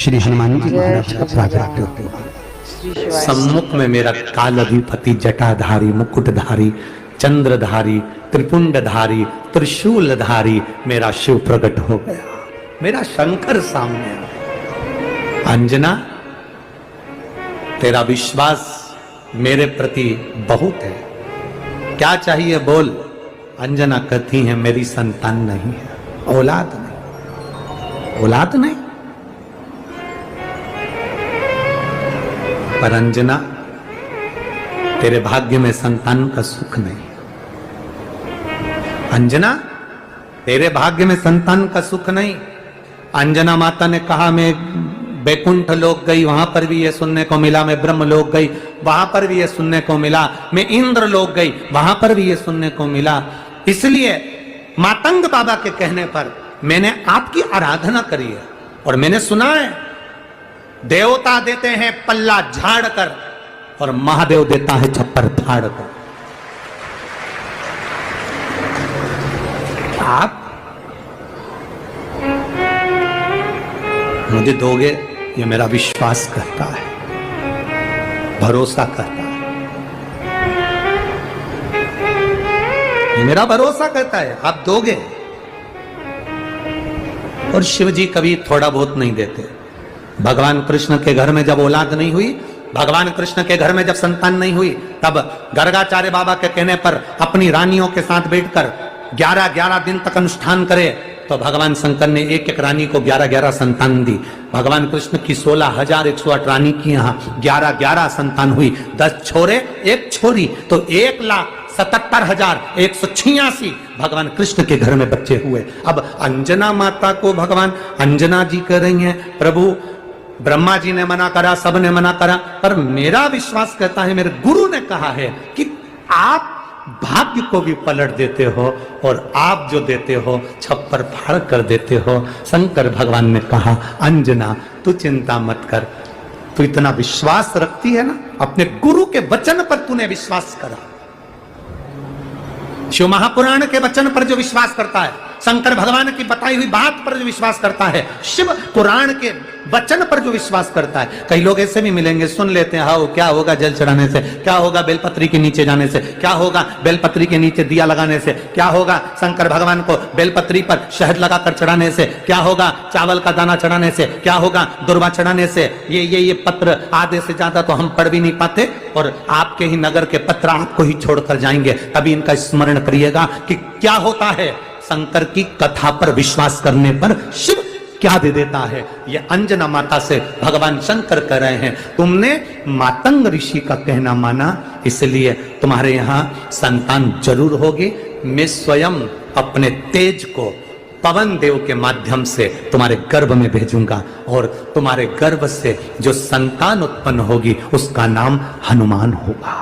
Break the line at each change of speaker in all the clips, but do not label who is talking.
श्री हनुमान जी महाराज का प्रागट्य हुआ।
सम्मुख में मेरा काल अधिपति जटाधारी मुकुटधारी चंद्रधारी त्रिपुंडधारी त्रिशूलधारी मेरा शिव प्रकट हो गया, मेरा शंकर सामने आया। अंजना, तेरा विश्वास मेरे प्रति बहुत है, क्या चाहिए बोल। अंजना कहती है मेरी संतान नहीं है, औलाद नहीं, औलाद नहीं। पर अंजना, तेरे भाग्य में संतान का सुख नहीं। अंजना, तेरे भाग्य में संतान का सुख नहीं। अंजना माता ने कहा मैं बैकुंठ लोक गई, वहां पर भी ये सुनने को मिला। मैं ब्रह्म लोक गई, वहां पर भी ये सुनने को मिला। मैं इंद्र लोक गई, वहां पर भी ये सुनने को मिला। इसलिए मातंग बाबा के कहने पर मैंने आपकी आराधना करी है और मैंने सुना है देवता देते हैं पल्ला झाड़ कर और महादेव देता है छप्पर फाड़ कर। आप मुझे दोगे, ये मेरा विश्वास करता है, भरोसा करता है, ये मेरा भरोसा करता है, आप दोगे। और शिव जी कभी थोड़ा बहुत नहीं देते। भगवान कृष्ण के घर में जब औलाद नहीं हुई, भगवान कृष्ण के घर में जब संतान नहीं हुई, तब गर्गाचार्य बाबा के कहने पर अपनी रानियों के साथ बैठकर 11-11 दिन तक अनुष्ठान करे तो भगवान शंकर ने एक एक रानी को 11-11 संतान दी। भगवान कृष्ण की 16,108 रानी की यहाँ 11-11 संतान हुई। 10 छोरे 1 छोरी, तो 1,77,186 भगवान कृष्ण के घर में बच्चे हुए। अब अंजना माता को भगवान अंजना जी कह रही हैं, प्रभु ब्रह्मा जी ने मना करा, सब ने मना करा, पर मेरा विश्वास कहता है, मेरे गुरु ने कहा है कि आप भाग्य को भी पलट देते हो और आप जो देते हो छप्पर फाड़ कर देते हो। शंकर भगवान ने कहा अंजना तू चिंता मत कर, तू इतना विश्वास रखती है ना, अपने गुरु के वचन पर तूने विश्वास करा। शिव महापुराण के वचन पर जो विश्वास करता है, शंकर भगवान की बताई हुई बात पर जो विश्वास करता है, शिव पुराण के वचन पर जो विश्वास करता है। कई लोग ऐसे भी मिलेंगे, सुन लेते हैं हाँ क्या होगा जल चढ़ाने से, क्या होगा बेलपत्री के नीचे जाने से, क्या होगा बेलपत्री के नीचे दिया लगाने से, क्या होगा शंकर भगवान को बेलपत्री पर शहद लगाकर चढ़ाने से, क्या होगा चावल का दाना चढ़ाने से, क्या होगा दुर्वा चढ़ाने से। ये पत्र आधे से ज्यादा तो हम पढ़ भी नहीं पाते और आपके ही नगर के पत्र आपको ही छोड़कर जाएंगे। तभी इनका स्मरण करिएगा कि क्या होता है शंकर की कथा पर विश्वास करने पर शिव क्या दे देता है। ये अंजना माता से भगवान शंकर कह रहे हैं, तुमने मातंग ऋषि का कहना माना, इसलिए तुम्हारे यहाँ संतान जरूर होगी। मैं स्वयं अपने तेज को पवन देव के माध्यम से तुम्हारे गर्भ में भेजूंगा और तुम्हारे गर्भ से जो संतान उत्पन्न होगी उसका नाम हनुमान होगा।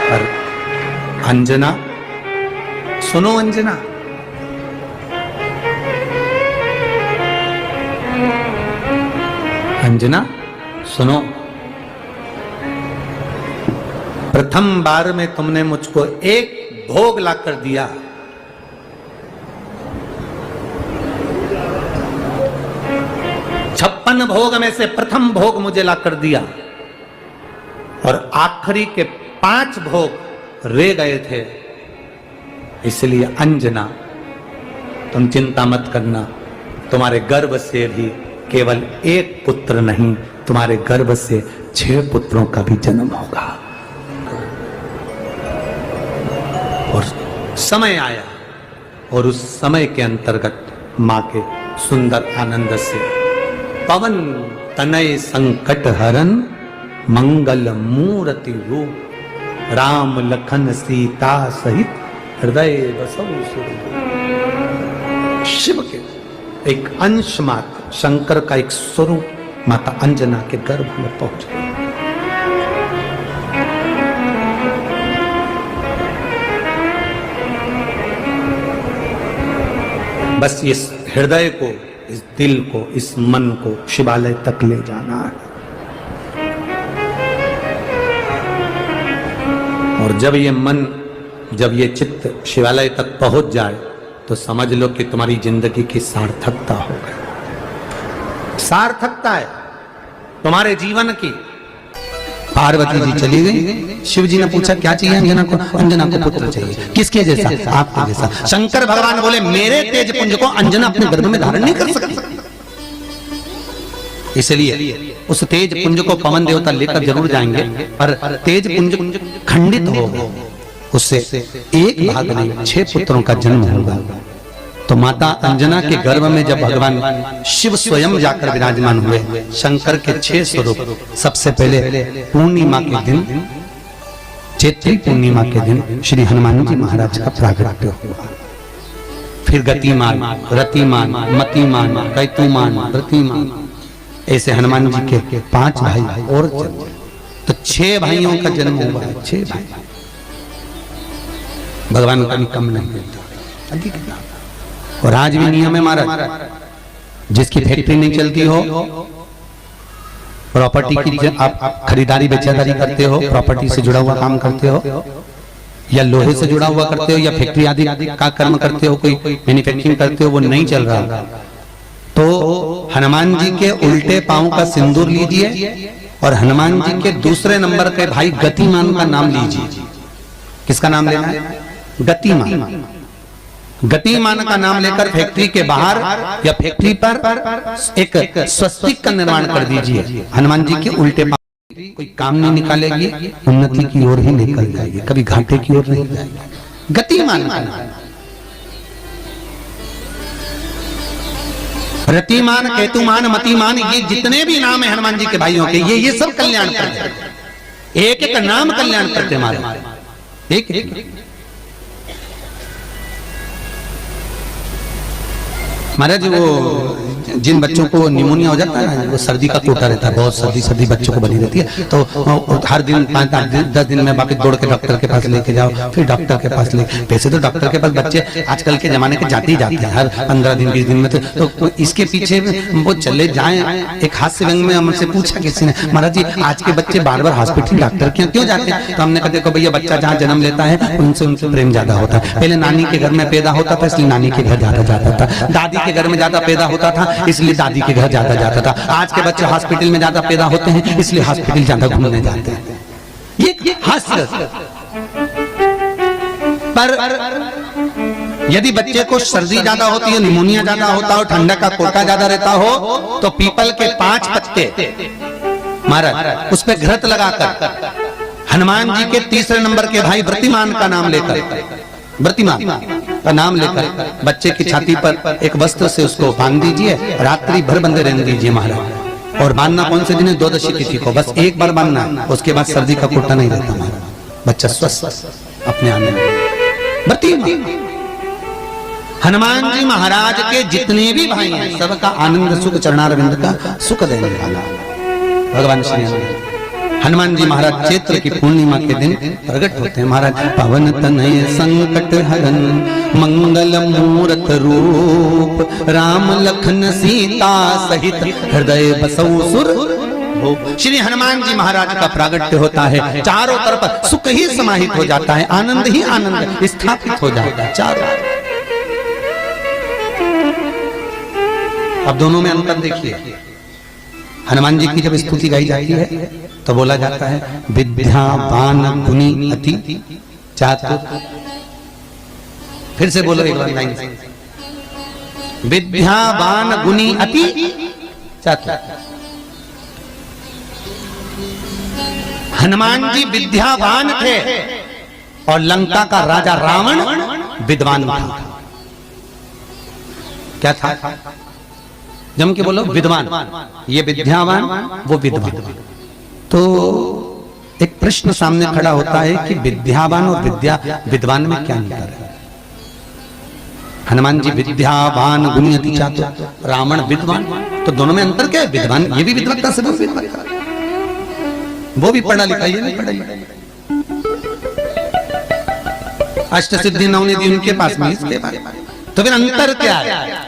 पर अंजना सुनो, अंजना अंजना सुनो, प्रथम बार में तुमने मुझको एक भोग लाकर दिया, छप्पन भोग में से प्रथम भोग मुझे लाकर दिया और आखिरी के 5 भोग रह गए थे। इसलिए अंजना तुम चिंता मत करना, तुम्हारे गर्भ से भी केवल 1 पुत्र नहीं, तुम्हारे गर्भ से 6 पुत्रों का भी जन्म होगा। और समय आया और उस समय के अंतर्गत मां के सुंदर आनंद से पवन तनय संकट हरन मंगल मूर्ति रूप राम लखन सीता सहित हृदय बसौ सुरभूप। शिव के एक अंश मात्र, शंकर का एक स्वरूप माता अंजना के गर्भ में पहुंच गया। बस इस हृदय को, इस दिल को, इस मन को शिवालय तक ले जाना है। और जब ये मन, जब ये चित्त शिवालय तक पहुंच जाए तो समझ लो कि तुम्हारी जिंदगी की सार्थकता हो गई। सार्थकता है तुम्हारे जीवन की। पार्वती जी चली गई, शिव जी ने पूछा क्या चाहिए अंजना को? अंजना को पुत्र चाहिए। किसके जैसा? आपके जैसा। शंकर भगवान बोले मेरे तेज पुंज को अंजना अपने गर्भ में धारण नहीं कर सकती, इसलिए उस तेज पुंज को पवन देवता लेकर जरूर जाएंगे, पर तेज पुंज खंडित होगा, उससे एक भाग नहीं 6 पुत्रों का जन्म होगा। तो माता अंजना के गर्भ में जब भगवान शिव स्वयं जाकर विराजमान हुए, शंकर के 6 स्वरूप, सबसे पहले पूर्णिमा के दिन, चैत्री पूर्णिमा के दिन श्री हनुमान जी महाराज का प्रागट्य हुआ। फिर गतिमान, रतिमान, मतिमान, कैतुमान, रतिमान, ऐसे हनुमान जी के 5 भाई और जन्म, तो 6 भाइयों का जन्म हुआ है। 6 भाई भगवान का कम नहीं होता। और आज भी नियम है महाराज, जिसकी फैक्ट्री नहीं चलती हो, प्रॉपर्टी की आप खरीदारी बेचादारी करते हो, प्रॉपर्टी से जुड़ा हुआ काम करते हो, या लोहे से जुड़ा हुआ करते हो, या फैक्ट्री आदि का कर्म करते हो, कोई मैन्युफैक्चरिंग करते हो, वो नहीं चल रहा, तो हनुमान जी के उल्टे पांव का सिंदूर लीजिए और हनुमान जी के दूसरे नंबर के भाई गतिमान का नाम लीजिए। किसका नाम लेना है? गतिमान। गतिमान का नाम लेकर फैक्ट्री के बाहर या फैक्ट्री पर एक स्वस्तिक का निर्माण कर दीजिए। हनुमान जी के उल्टे पांव कोई काम नहीं निकालेगी, उन्नति की ओर ही निकल जाएगी, कभी घाटे की ओर नहीं जाएगी। गतिमान का नाम। रतिमान, केतुमान, मतिमान, ये जितने भी नाम है हनुमान जी के भाइयों के, ये सब कल्याण करते, एक एक नाम कल्याण करते हमारे। एक महाराज वो जिन बच्चों को निमोनिया हो जाता है ना, वो सर्दी का कोटा रहता है, बहुत सर्दी बच्चों को बनी रहती है, तो हर दिन 5-10 दिन में बाकी दौड़ के डॉक्टर के पास लेके जाओ, फिर डॉक्टर के पास ले। वैसे तो डॉक्टर के पास बच्चे आजकल के जमाने के जाते ही जाते हैं, हर 15 दिन 20 दिन में, तो इसके पीछे वो चले जाएं। एक हास्य व्यंग में हमसे पूछा किसी ने, महाराज जी आज के बच्चे बार बार हॉस्पिटल डॉक्टर के क्यों जाते हैं? तो हमने कहा देखो भैया, बच्चा जहाँ जन्म लेता है उनसे प्रेम ज्यादा होता है। पहले नानी के घर में पैदा होता था, इसलिए नानी के घर ज्यादा जाता था, दादी के घर में ज्यादा पैदा होता था, इसलिए दादी के घर ज्यादा जाता था। आज के बच्चे हॉस्पिटल में ज्यादा पैदा होते हैं, इसलिए हॉस्पिटल ज्यादा घूमने जाते हैं। ये हास्य। पर यदि बच्चे को सर्दी ज्यादा होती है, निमोनिया ज्यादा होता हो, ठंडक का कोटा ज्यादा रहता हो, तो पीपल के 5 पत्ते महाराज उस पर घृत लगाकर हनुमान जी के तीसरे नंबर के भाई व्रतिमान का नाम लेकर, व्रतिमान का नाम लेकर बच्चे की छाती पर एक वस्त्र से उसको बांध दीजिए, रात्रि भर बंधे रहने दीजिए महाराज। और बांधना कौन से दिन है? 12 तिथि को, बस एक बार बांधना, उसके बाद सर्दी का कोटा नहीं रहता महाराज, बच्चा स्वस्थ अपने आने में। व्रतिमान हनुमान जी महाराज के जितने भी भाई हैं, सबका आनंद सुख चरणारविंद का सुख देने वाला भगवान श्री हनुमान जी महाराज चैत्र की पूर्णिमा के दिन प्रकट होते हैं महाराज। पवन तनय संकट हरन मंगल मूरत रूप, राम लखन सीता सहित हृदय बसौ सुर। श्री हनुमान जी महाराज का प्रागट्य होता है, चारों तरफ सुख ही समाहित हो जाता है, आनंद ही आनंद स्थापित हो जाता है चारों। अब दोनों में अंतर देखिए। हनुमान जी की जब स्तुति गाई जाती है तो बोला जाता है विद्यावान गुणी अति चातुर। फिर से बोलो एक बार लाइन से, विद्यावान गुणी अति चातुर। हनुमान जी विद्यावान थे और लंका का राजा रावण विद्वान था। क्या था? जम के बोलो विद्वान। ये विद्यावान, वो विद्वान। तो एक प्रश्न सामने खड़ा होता है कि विद्यावान और विद्वान में क्या अंतर है? हनुमान जी विद्यावान गुणी अति चातुर, रावण विद्वान, तो दोनों में अंतर क्या है? विद्वान ये भी विद्वत्ता से वो भी पढ़ा लिखा, ये नहीं पढ़ा। अष्ट सिद्धि नवनिधि उनके पास में, इसके पास। तो फिर अंतर क्या है?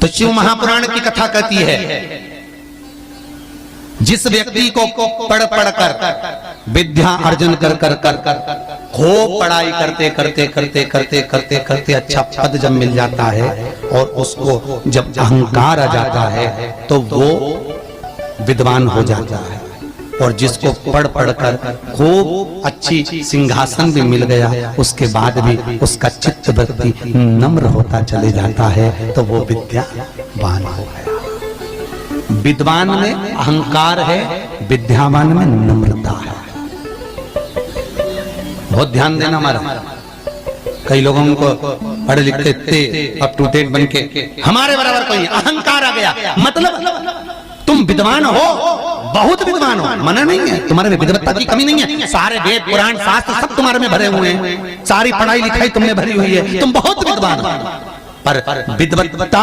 तो शिव महापुराण की कथा कहती है, जिस व्यक्ति को पढ़ कर विद्या अर्जन कर खूब पढ़ाई करते करते करते करते करते करते अच्छा पद जब मिल जाता है और उसको जब अहंकार आ जाता है तो वो विद्वान हो जाता है। और जिसको पढ़ पढ़ कर खूब अच्छी सिंहासन भी मिल गया, उसके बाद भी उसका चित्त वृत्ति नम्र होता चले जाता है, तो वो विद्यावान हो गया। विद्वान में अहंकार है, विद्यावान में नम्रता है। बहुत ध्यान देना हमारा। कई लोगों को पढ़े लिखे थे अप टू डेट बन के हमारे बराबर कोई अहंकार आ गया, मतलब तुम विद्वान हो, बहुत विद्वान हो, मना नहीं है, तुम्हारे में विद्वत्ता की कमी नहीं है, सारे वेद पुराण शास्त्र सब तुम्हारे में भरे हुए हैं, सारी पढ़ाई लिखाई तुमने भरी हुई है, तुम बहुत विद्वान हो। पर विद्वत्ता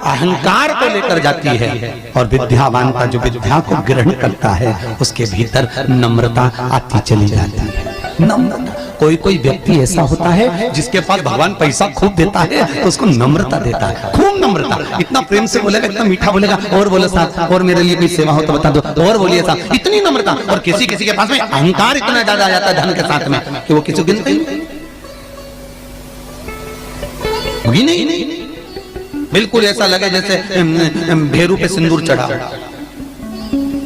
अहंकार को लेकर जाती है और विद्यावान का जो विद्या को ग्रहण करता है उसके भीतर नम्रता आती चली जाती है। नम्रता, कोई कोई व्यक्ति ऐसा होता है जिसके पास भगवान पैसा खूब देता है तो उसको नम्रता देता है, खूब नम्रता, इतना प्रेम से बोलेगा, इतना मीठा बोलेगा, और बोले साथ और मेरे लिए कोई सेवा हो तो बता दो, और बोलिए साथ, इतनी नम्रता। और किसी किसी के पास में अहंकार इतना ज्यादा आ जाता है धन के साथ में कि वो किसी गिनते ही नहीं, बिल्कुल ऐसा लगे जैसे भेरू पे सिंदूर चढ़ा,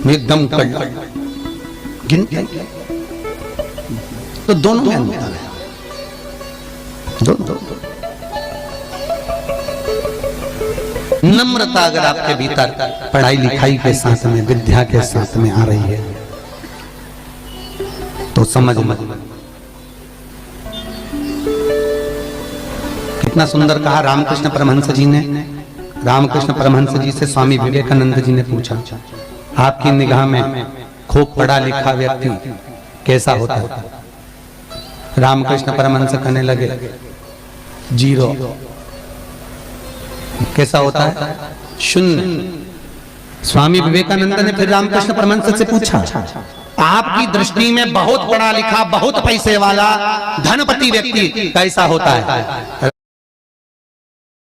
एकदम गिनते। तो दोनों में अंतर है, दो। नम्रता अगर आपके भीतर पढ़ाई लिखाई के साथ में, विद्या के साथ में आ रही है तो समझ कितना सुंदर कहा रामकृष्ण परमहंस जी ने। रामकृष्ण परमहंस जी से स्वामी विवेकानंद जी ने पूछा, आपकी निगाह में खूब पढ़ा लिखा व्यक्ति कैसा होता है? रामकृष्ण परमहंस कहने लगे, जीरो। कैसा होता है? शून्य। स्वामी विवेकानंद ने फिर रामकृष्ण परमहंस से पूछा, आपकी दृष्टि में बहुत पढ़ा लिखा, बहुत पैसे वाला, धनपति व्यक्ति कैसा होता है?